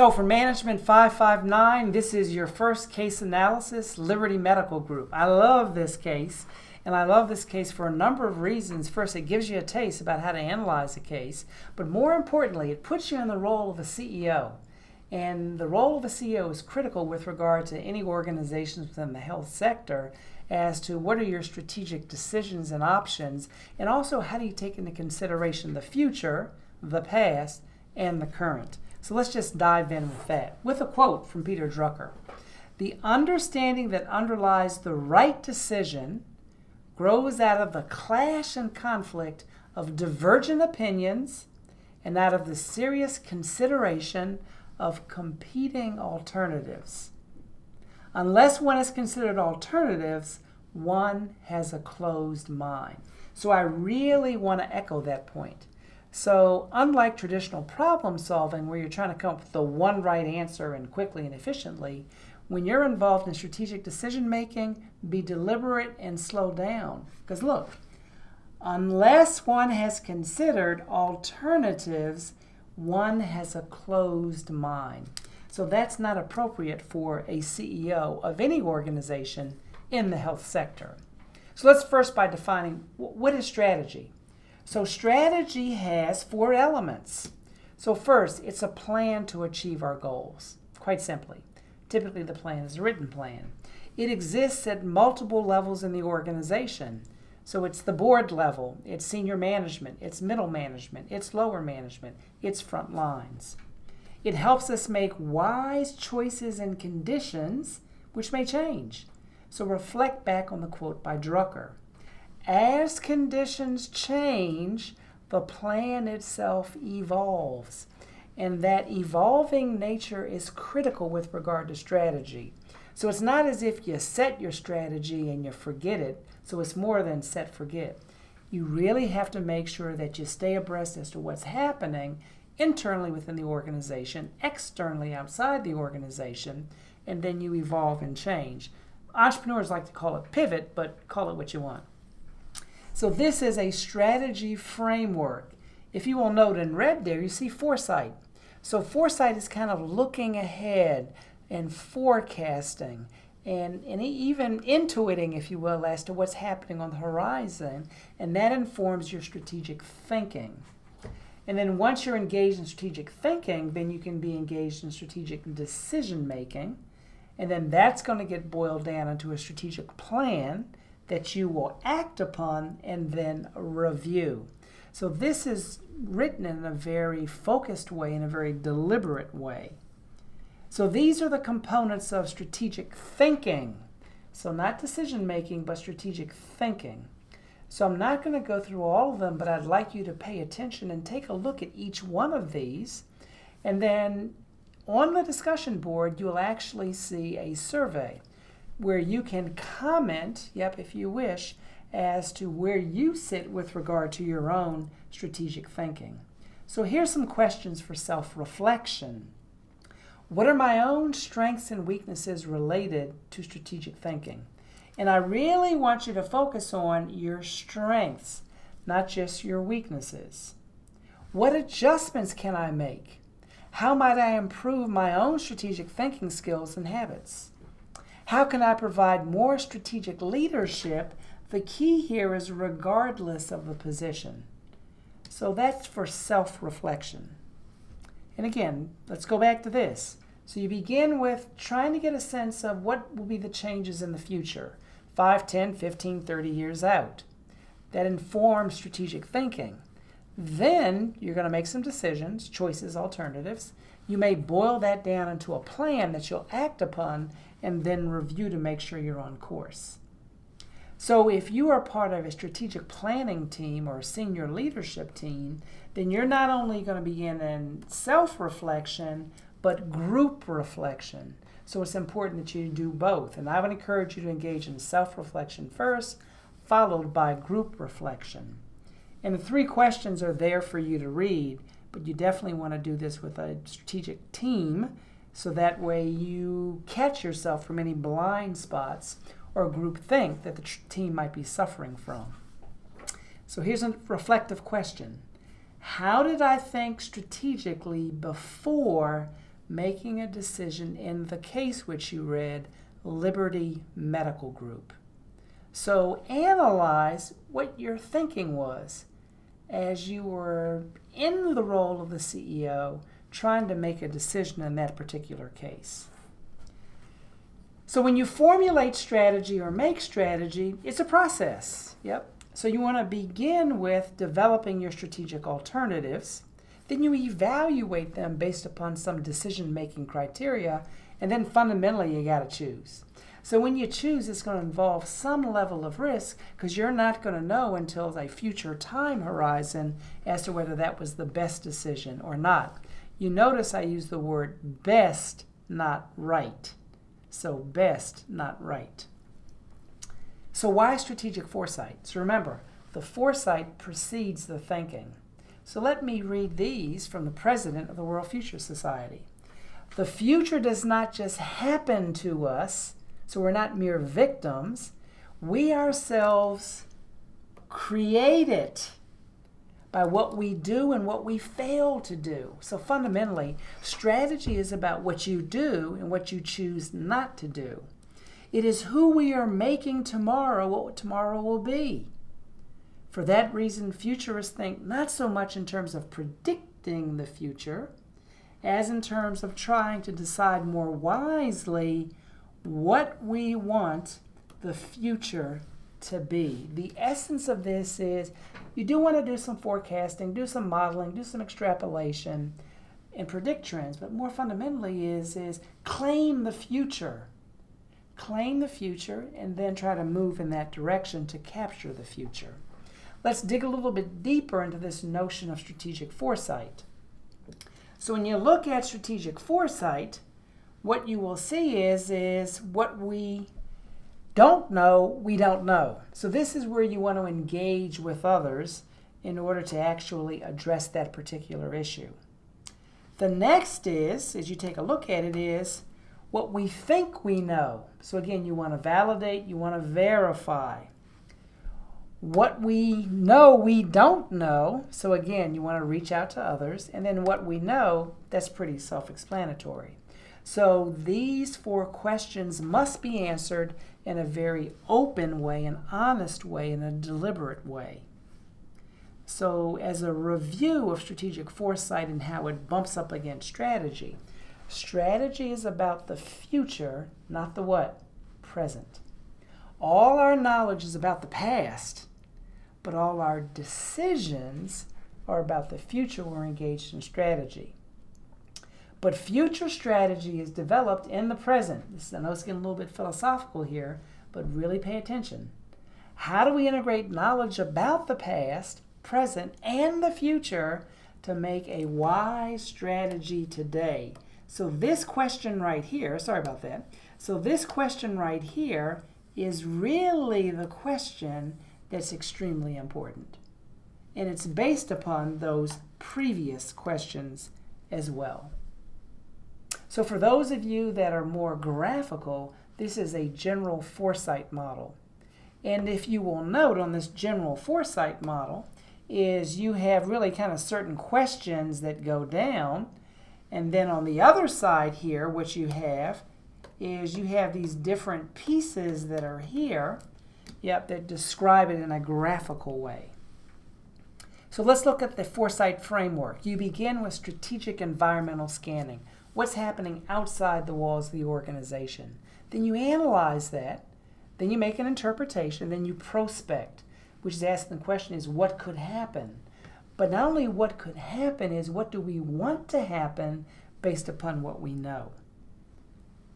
So for Management 559, this is your first case analysis, Liberty Medical Group. I love this case, and I love this case for a number of reasons. First, it gives you a taste about how to analyze a case, but more importantly, it puts you in the role of a CEO. And the role of a CEO is critical with regard to any organizations within the health sector as to what are your strategic decisions and options, and also how do you take into consideration the future, the past, and the current. So let's just dive in with that, with a quote from Peter Drucker. "The understanding that underlies the right decision grows out of the clash and conflict of divergent opinions and out of the serious consideration of competing alternatives. Unless one has considered alternatives, one has a closed mind." So I really want to echo that point. So unlike traditional problem solving where you're trying to come up with the one right answer and quickly and efficiently, when you're involved in strategic decision making, be deliberate and slow down. Because look, unless one has considered alternatives, one has a closed mind. So that's not appropriate for a CEO of any organization in the health sector. So let's first by defining what is strategy. So strategy has 4 elements. So first, it's a plan to achieve our goals, quite simply. Typically, the plan is a written plan. It exists at multiple levels in the organization. So it's the board level, it's senior management, it's middle management, it's lower management, it's front lines. It helps us make wise choices in conditions which may change. So reflect back on the quote by Drucker. As conditions change, the plan itself evolves. And that evolving nature is critical with regard to strategy. So it's not as if you set your strategy and you forget it. So it's more than set, forget. You really have to make sure that you stay abreast as to what's happening internally within the organization, externally outside the organization, and then you evolve and change. Entrepreneurs like to call it pivot, but call it what you want. So this is a strategy framework. If you will note in red there, you see foresight. So foresight is kind of looking ahead and forecasting and even intuiting, if you will, as to what's happening on the horizon. And that informs your strategic thinking. And then once you're engaged in strategic thinking, then you can be engaged in strategic decision making. And then that's going to get boiled down into a strategic plan that you will act upon and then review. So this is written in a very focused way, in a very deliberate way. So these are the components of strategic thinking. So not decision making, but strategic thinking. So I'm not going to go through all of them, but I'd like you to pay attention and take a look at each one of these. And then on the discussion board, you'll actually see a survey where you can comment, if you wish, as to where you sit with regard to your own strategic thinking. So here's some questions for self-reflection. What are my own strengths and weaknesses related to strategic thinking? And I really want you to focus on your strengths, not just your weaknesses. What adjustments can I make? How might I improve my own strategic thinking skills and habits? How can I provide more strategic leadership? The key here is regardless of the position. So that's for self-reflection. And again, let's go back to this. So you begin with trying to get a sense of what will be the changes in the future, 5, 10, 15, 30 years out. That informs strategic thinking. Then you're going to make some decisions, choices, alternatives. You may boil that down into a plan that you'll act upon and then review to make sure you're on course. So if you are part of a strategic planning team or a senior leadership team, then you're not only going to begin in self-reflection, but group reflection. So it's important that you do both. And I would encourage you to engage in self-reflection first, followed by group reflection. And the 3 questions are there for you to read, but you definitely want to do this with a strategic team so that way you catch yourself from any blind spots or group think that the team might be suffering from. So here's a reflective question. How did I think strategically before making a decision in the case which you read, Liberty Medical Group. So analyze what your thinking was as you were in the role of the CEO trying to make a decision in that particular case. So when you formulate strategy or make strategy, it's a process. Yep. So you want to begin with developing your strategic alternatives. Then you evaluate them based upon some decision-making criteria, and then fundamentally you got to choose. So when you choose, it's going to involve some level of risk because you're not going to know until a future time horizon as to whether that was the best decision or not. You notice I use the word best, not right. So best, not right. So why strategic foresight? So remember, the foresight precedes the thinking. So let me read these from the president of the World Future Society. The future does not just happen to us, so we're not mere victims. We ourselves create it by what we do and what we fail to do. So fundamentally, strategy is about what you do and what you choose not to do. It is who we are making tomorrow, what tomorrow will be. For that reason, futurists think not so much in terms of predicting the future as in terms of trying to decide more wisely what we want the future to be. The essence of this is you do want to do some forecasting, do some modeling, do some extrapolation, and predict trends, but more fundamentally is claim the future. Claim the future and then try to move in that direction to capture the future. Let's dig a little bit deeper into this notion of strategic foresight. So when you look at strategic foresight, what you will see is what we don't know, we don't know. So this is where you want to engage with others in order to actually address that particular issue. The next is, as you take a look at it, is what we think we know. So again, you want to validate, you want to verify. What we know we don't know, so again, you want to reach out to others. And then what we know, that's pretty self-explanatory. So these 4 questions must be answered in a very open way, an honest way, in a deliberate way. So as a review of strategic foresight and how it bumps up against strategy, strategy is about the future, not the what? Present. All our knowledge is about the past, but all our decisions are about the future. We're engaged in strategy. But future strategy is developed in the present. I know it's getting a little bit philosophical here, but really pay attention. How do we integrate knowledge about the past, present, and the future to make a wise strategy today? So this question right here, sorry about that. So this question right here is really the question that's extremely important. And it's based upon those previous questions as well. So for those of you that are more graphical, this is a general foresight model. And if you will note on this general foresight model is you have really kind of certain questions that go down. And then on the other side here, what you have is you have these different pieces that are here, that describe it in a graphical way. So let's look at the Foresight Framework. You begin with strategic environmental scanning. What's happening outside the walls of the organization? Then you analyze that. Then you make an interpretation. Then you prospect, which is asking the question is what could happen? But not only what could happen is what do we want to happen based upon what we know.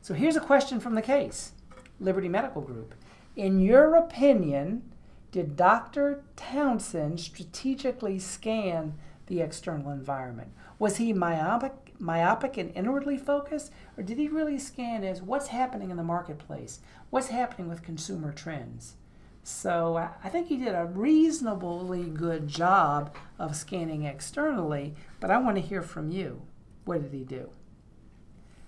So here's a question from the case. Liberty Medical Group. In your opinion, did Dr. Townsend strategically scan the external environment? Was he myopic and inwardly focused, or did he really scan as what's happening in the marketplace? What's happening with consumer trends? So I think he did a reasonably good job of scanning externally, but I want to hear from you. What did he do?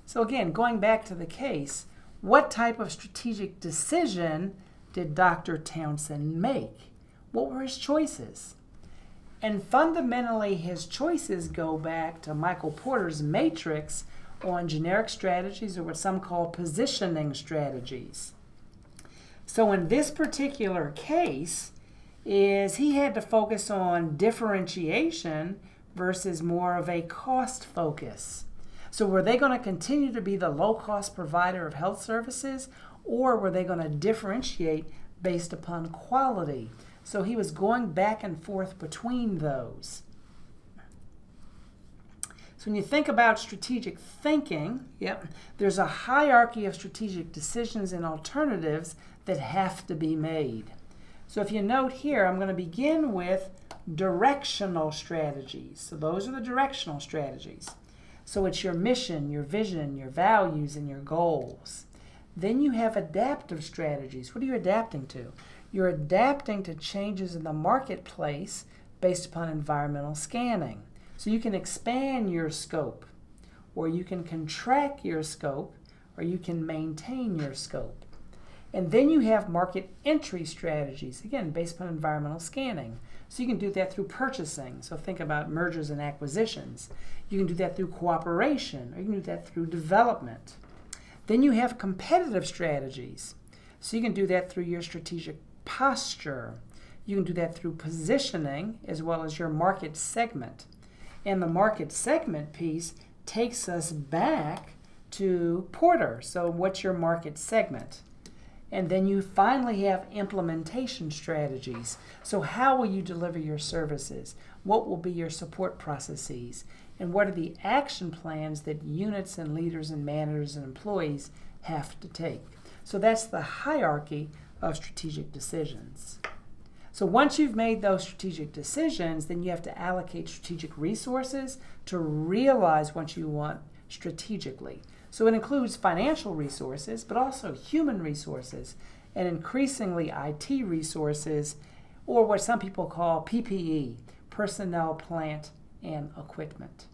So again, going back to the case, what type of strategic decision did Dr. Townsend make? What were his choices? And fundamentally, his choices go back to Michael Porter's matrix on generic strategies, or what some call positioning strategies. So in this particular case, he had to focus on differentiation versus more of a cost focus. So were they going to continue to be the low-cost provider of health services, or were they going to differentiate based upon quality? So he was going back and forth between those. So when you think about strategic thinking, there's a hierarchy of strategic decisions and alternatives that have to be made. So if you note here, I'm going to begin with directional strategies. So those are the directional strategies. So it's your mission, your vision, your values, and your goals. Then you have adaptive strategies. What are you adapting to? You're adapting to changes in the marketplace based upon environmental scanning. So you can expand your scope, or you can contract your scope, or you can maintain your scope. And then you have market entry strategies, again, based upon environmental scanning. So you can do that through purchasing. So think about mergers and acquisitions. You can do that through cooperation, or you can do that through development. Then you have competitive strategies. So you can do that through your strategic posture. You can do that through positioning as well as your market segment. And the market segment piece takes us back to Porter. So what's your market segment? And then you finally have implementation strategies. So how will you deliver your services? What will be your support processes? And what are the action plans that units and leaders and managers and employees have to take? So that's the hierarchy of strategic decisions. So once you've made those strategic decisions, then you have to allocate strategic resources to realize what you want strategically. So it includes financial resources, but also human resources, and increasingly IT resources, or what some people call PPE, personnel, plant, and equipment.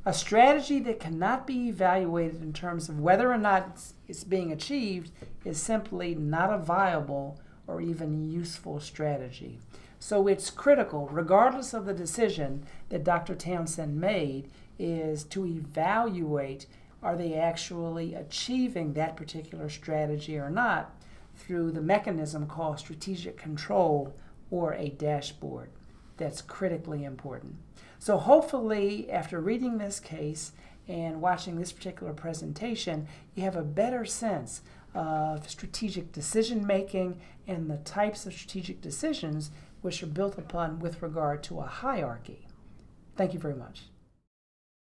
A strategy that cannot be evaluated in terms of whether or not it's being achieved is simply not a viable or even useful strategy. So it's critical, regardless of the decision that Dr. Townsend made, is to evaluate, are they actually achieving that particular strategy or not, through the mechanism called strategic control or a dashboard. That's critically important. So hopefully, after reading this case and watching this particular presentation, you have a better sense of strategic decision making and the types of strategic decisions which are built upon with regard to a hierarchy. Thank you very much.